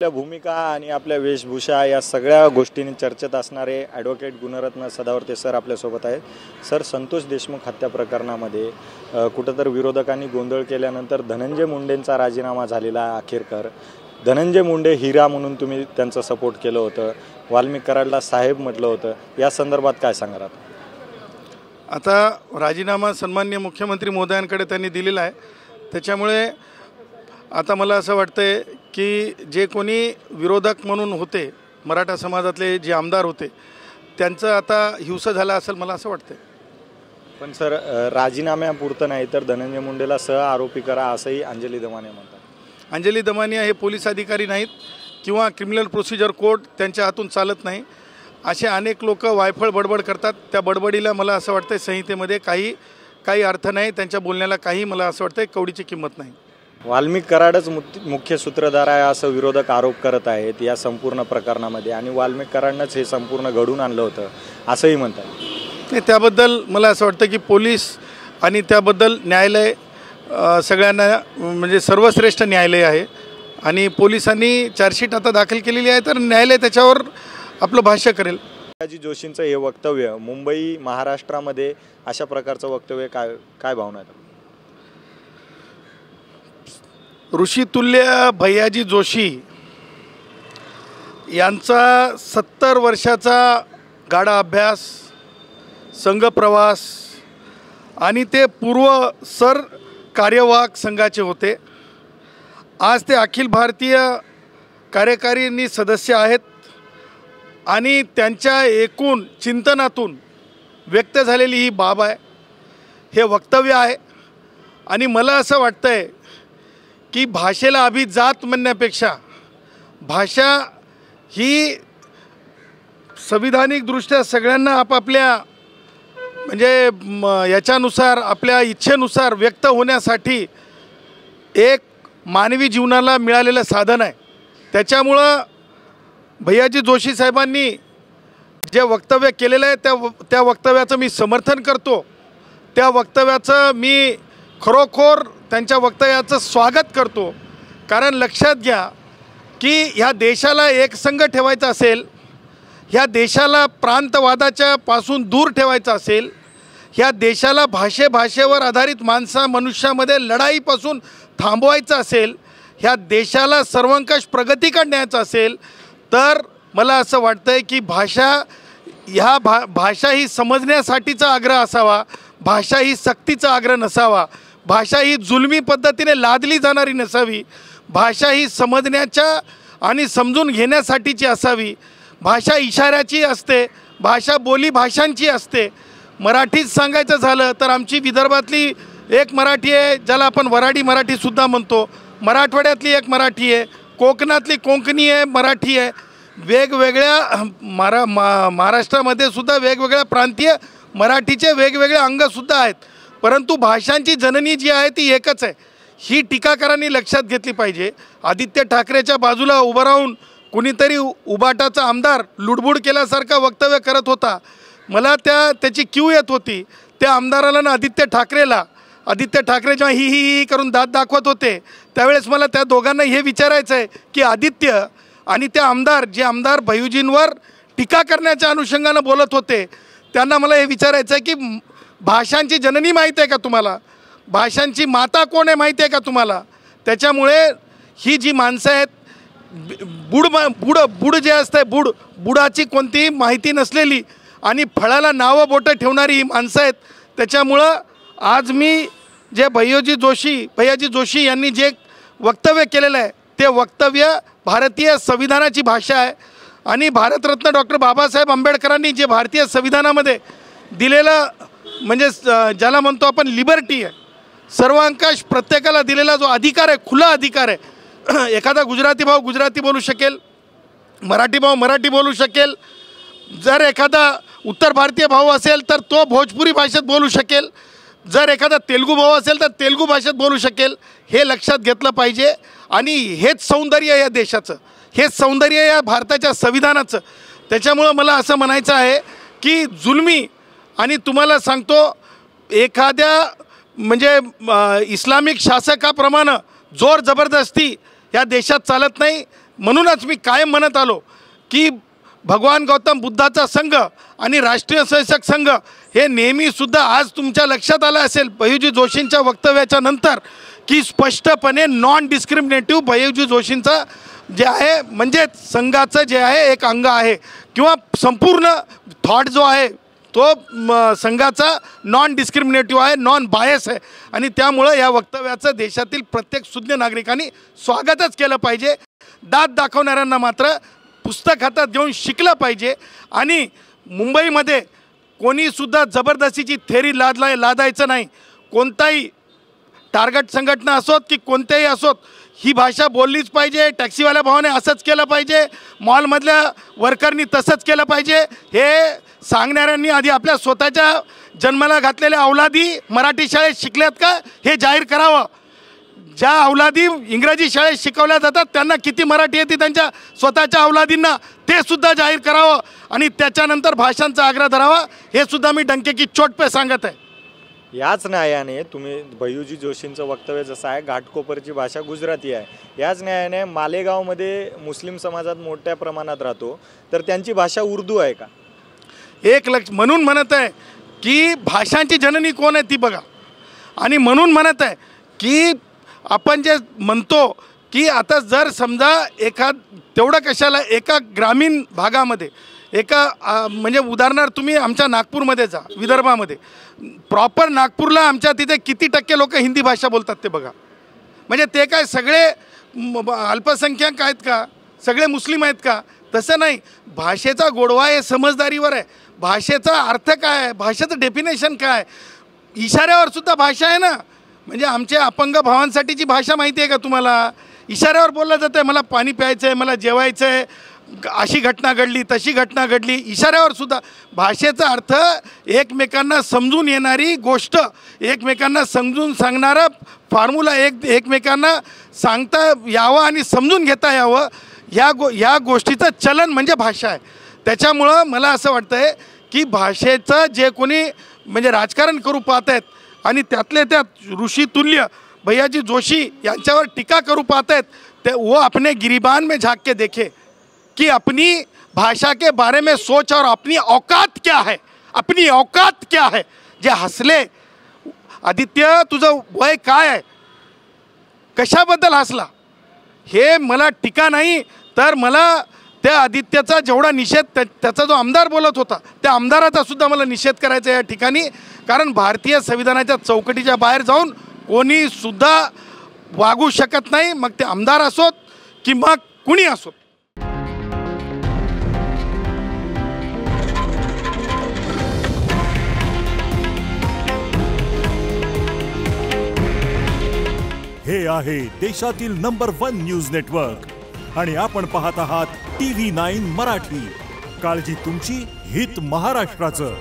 आपल्या भूमिका आणि आपल्या वेशभूषा या सगळ्या गोष्टींनी चर्चेत असणारे ॲडव्होकेट गुणरत्न सदावर्ते सर आपल्यासोबत आहेत। सर, संतोष देशमुख हत्या प्रकरणामध्ये कुठंतरी विरोधकांनी गोंधळ केल्यानंतर धनंजय मुंडेंचा राजीनामा झालेला आहे। अखेरकर धनंजय मुंडे हिरा म्हणून तुम्ही त्यांचा सपोर्ट केलं होतं, वाल्मिक कराडला साहेब म्हटलं होतं, या संदर्भात काय सांगणार? आता राजीनामा सन्माननीय मुख्यमंत्री महोदयांकडे त्यांनी दिलेला आहे। त्याच्यामुळे आता मला असं वाटतंय की जे कोणी विरोधक म्हणून होते, मराठा समाजातले जे आमदार होते, त्यांचं आता हिंसा झाला असेल मला असं वाटतंय। पण सर, राजीनाम्यापुरतं नाही तर धनंजय मुंडेला सह आरोपी करा असंही अंजली दमानिया म्हणतात। अंजली दमानिया हे पोलीस अधिकारी नाहीत किंवा क्रिमिनल प्रोसिजर कोड त्यांच्या हातून चालत नाही। असे अनेक लोक वायफळ बडबड करतात, त्या बडबडीला मला असं वाटतं संहितेमध्ये काही अर्थ नाही, त्यांच्या बोलण्याला काही मला असं वाटतं कवडीची किंमत नाही। वाल्मिक कराडच मुख्य सूत्रधार आहे असं विरोधक आरोप करत आहेत या संपूर्ण प्रकरणामध्ये, आणि वाल्मिक कराडनंच हे संपूर्ण घडून आणलं होतं असंही म्हणतात। त्याबद्दल मला असं वाटतं की पोलीस आणि त्याबद्दल न्यायालय सगळ्यांना म्हणजे सर्वश्रेष्ठ न्यायालय आहे, आणि पोलिसांनी चार्जशीट आता दाखल केलेली आहे तर न्यायालय त्याच्यावर आपलं भाष्य करेल। भैयाजी जोशींचं हे वक्तव्य मुंबई महाराष्ट्रामध्ये अशा प्रकारचं वक्तव्य काय भावना आहे? ऋषितुल्य भैयाजी जोशी यांचा 70 वर्षाचा गाढा अभ्यास, संघप्रवास, आणि ते पूर्व सर कार्यवाहक संघाचे होते। आज ते अखिल भारतीय कार्यकारिणी सदस्य आहेत, आणि त्यांच्या एकूण चिंतनातून व्यक्त झालेली ही बाब आहे, हे वक्तव्य आहे। आणि मला असं वाटतंय की भाषेला अभिजात म्हणण्यापेक्षा भाषा ही संविधानिकदृष्ट्या सगळ्यांना आपापल्या म्हणजे याच्यानुसार आपल्या इच्छेनुसार व्यक्त होण्यासाठी एक मानवी जीवनाला मिळालेलं साधन आहे। त्याच्यामुळं भैयाजी जोशी साहेबांनी जे वक्तव्य केलेलं आहे त्या वक्तव्याचं मी समर्थन करतो। त्या वक्तव्याचं मी खरोखर त्यांच्या वक्तव्याचं स्वागत करतो, कारण लक्षात घ्या की ह्या देशाला एकसंघ ठेवायचा असेल, ह्या देशाला प्रांतवादाच्या पासून दूर ठेवायचं असेल, ह्या देशाला भाषेवर आधारित मनुष्यामध्ये लढाईपासून थांबवायचं असेल, ह्या देशाला सर्वंकष प्रगतीकडे न्यायचं असेल, तर मला असं वाटतं आहे की भाषा ही समजण्यासाठीचा आग्रह असावा, भाषा ही सक्तीचा आग्रह नसावा, भाषा ही जुलमी पद्धतीने लादली जाणारी नसावी, भाषा ही समजण्याच्या आणि समजून घेण्यासाठीची असावी। भाषा इशाऱ्याची असते, भाषा बोली भाषांची असते। मराठीत सांगायचं झालं तर आमची विदर्भातली एक मराठी आहे ज्याला आपण वराडी मराठीसुद्धा म्हणतो, मराठवाड्यातली एक मराठी आहे, कोकणातली कोकणी आहे, मराठी आहे। वेगवेगळ्या महाराष्ट्रामध्ये सुद्धा वेगवेगळ्या प्रांतीय मराठीचे वेगवेगळे अंगसुद्धा आहेत, परंतु भाषांची जननी जी आहे ती एकच आहे, ही टीकाकारांनी लक्षात घेतली पाहिजे। आदित्य ठाकरेच्या बाजूला उभं राहून कुणीतरी उबाटाचा आमदार लुडबुड केल्यासारखं वक्तव्य करत होता, मला त्याची क्यू येत होती। त्या आमदाराला ना आदित्य ठाकरे जेव्हा ही करून दात दाखवत होते त्यावेळेस मला त्या दोघांना हे विचारायचं आहे की आदित्य आणि ते आमदार भैयूजींवर टीका करण्याच्या अनुषंगानं बोलत होते, त्यांना मला हे विचारायचं आहे की भाषांची जननी माहीत आहे का तुम्हाला? भाषांची माता कोण आहे माहिती आहे का तुम्हाला? त्याच्यामुळे ही जी माणसं आहेत, बुड जे असतं, बुडाची कोणतीही माहिती नसलेली आणि फळाला नावं बोटं ठेवणारी ही माणसं आहेत। त्याच्यामुळं आज मी जे भैयाजी जोशी यांनी जे वक्तव्य केलेलं आहे ते वक्तव्य भारतीय संविधानाची भाषा आहे, आणि भारतरत्न डॉक्टर बाबासाहेब आंबेडकरांनी जे भारतीय संविधानामध्ये दिलेलं म्हणजे ज्याला म्हणतो आपण लिबर्टी आहे, सर्वांकाश प्रत्येकाला दिलेला जो अधिकार आहे, खुला अधिकार आहे। एखादा गुजराती भाऊ गुजराती बोलू शकेल, मराठी भाऊ मराठी बोलू शकेल, जर एखादा उत्तर भारतीय भाऊ असेल तर तो भोजपुरी भाषेत बोलू शकेल, जर एखादा तेलुगू भाऊ असेल तर तेलुगू भाषेत बोलू शकेल। हे लक्षात घेतलं पाहिजे, आणि हेच सौंदर्य या देशाचं, हेच सौंदर्य या भारताच्या संविधानाचं। त्याच्यामुळं मला असं म्हणायचं आहे की जुलमी, आणि तुम्हाला सांगतो एखाद्या म्हणजे इस्लामिक शासकाप्रमाणे जोर जबरदस्ती या देशात चालत नाही। म्हणूनच मी कायम म्हणत आलो की भगवान गौतम बुद्धाचा संघ आणि राष्ट्रीय स्वयंसेवक संघ हे नेहमीसुद्धा, आज तुमच्या लक्षात आलं असेल भैय्यूजी जोशींच्या वक्तव्याच्या नंतर, की स्पष्टपणे नॉन डिस्क्रिमिनेटिव्ह भैय्यूजी जोशींचं जे आहे म्हणजे संघाचं जे आहे एक अंग आहे किंवा संपूर्ण थॉट जो आहे तो संघाचा नॉन डिस्क्रिमिनेटिव्ह आहे, नॉन बायस आहे आणि त्यामुळं या वक्तव्याचं देशातील प्रत्येक सुज्ञ नागरिकांनी स्वागतच केलं पाहिजे. दात दाखवणाऱ्यांना मात्र पुस्तक हातात घेऊन शिकलं पाहिजे आणि मुंबईमध्ये कोणीसुद्धा जबरदस्तीची थेरी लादायचं नाही. कोणताही टार्गेट संघटना असोत की कोणत्याही असोत, ही भाषा बोललीच पाहिजे. टॅक्सीवाल्या भावाने असंच केलं पाहिजे, मॉलमधल्या वर्करनी तसंच केलं पाहिजे. हे सांगणाऱ्यांनी आधी आपल्या स्वतःच्या जन्माला घातलेल्या अवलादी मराठी शाळेत शिकल्यात का हे जाहीर करावं. ज्या अवलादी इंग्रजी शाळेत शिकवल्या जातात त्यांना किती मराठी येते त्यांच्या स्वतःच्या अवलादींना, ते सुद्धा जाहीर करावं आणि त्याच्यानंतर भाषांचा आग्रह धरावा. हे सुद्धा मी डंके की चोट पे सांगत आहे. याच न्यायाने तुम्ही भैय्यूजी जोशींचं वक्तव्य जसं आहे, घाटकोपरची भाषा गुजराती आहे, याच न्यायाने मालेगावमध्ये मुस्लिम समाजात मोठ्या प्रमाणात राहतो, तर त्यांची भाषा उर्दू आहे का? म्हणून म्हणत आहे की भाषांची जननी कोण आहे ती बघा. आणि म्हणून म्हणत आहे की आपण जे म्हणतो की आता जर समजा तेवढं कशाला एका ग्रामीण भागामध्ये म्हणजे उदाहरणार्थ तुम्ही आमच्या नागपूरमध्ये जा, विदर्भामध्ये प्रॉपर नागपूरला आमच्या तिथे किती टक्के लोक हिंदी भाषा बोलतात ते बघा. म्हणजे ते काय सगळे अल्पसंख्याक आहेत का, सगळे मुस्लिम आहेत का? तसं नाही. भाषेचा गोडवा हे समजदारीवर आहे. भाषेचा अर्थ काय आहे, भाषेचं डेफिनेशन काय, इशाऱ्यावर सुद्धा भाषा आहे ना. म्हणजे आमच्या अपंग भावांसाठीची भाषा माहिती आहे का तुम्हाला? इशाऱ्यावर बोललं जातं आहे, मला पाणी प्यायचं आहे, मला जेवायचं आहे, अशी घटना घडली, तशी घटना घडली. इशाऱ्यावर सुद्धा भाषेचा अर्थ एकमेकांना समजून येणारी गोष्ट, एकमेकांना समजून सांगणारा फॉर्म्युला, एकमेकांना सांगता यावं आणि समजून घेता यावं, या गोष्टीचं चलन म्हणजे भाषा आहे. त्याच्यामुळं मला असं वाटतं आहे की भाषेचं जे कोणी म्हणजे राजकारण करू पाहत आहेत आणि त्यातले त्यात ऋषितुल्य भैयाजी जोशी यांच्यावर टीका करू पाहत आहेत, ते वो अपने गिरिबान में झाँक के देखे कि अपनी भाषा के बारे में सोच और अपनी औकात क्या है, अपनी औकात क्या है. जे हसले, आदित्य तुझं वय काय आहे, कशाबद्दल हसला, हे मला टीका नाही, तर मला त्या आदित्याचा जेवढा निषेध त्याचा जो आमदार बोलत होता त्या आमदाराचा सुद्धा मला निषेध करायचा या ठिकाणी. कारण भारतीय संविधानाच्या चौकटीच्या बाहेर जाऊन कोणीसुद्धा वागू शकत नाही, मग ते आमदार असोत की मग कुणी असोत. हे आहे देशातील नंबर 1 न्यूज नेटवर्क आणि आपण पाहत आहात TV9 मराठी. काळजी तुमची, हित महाराष्ट्राचं.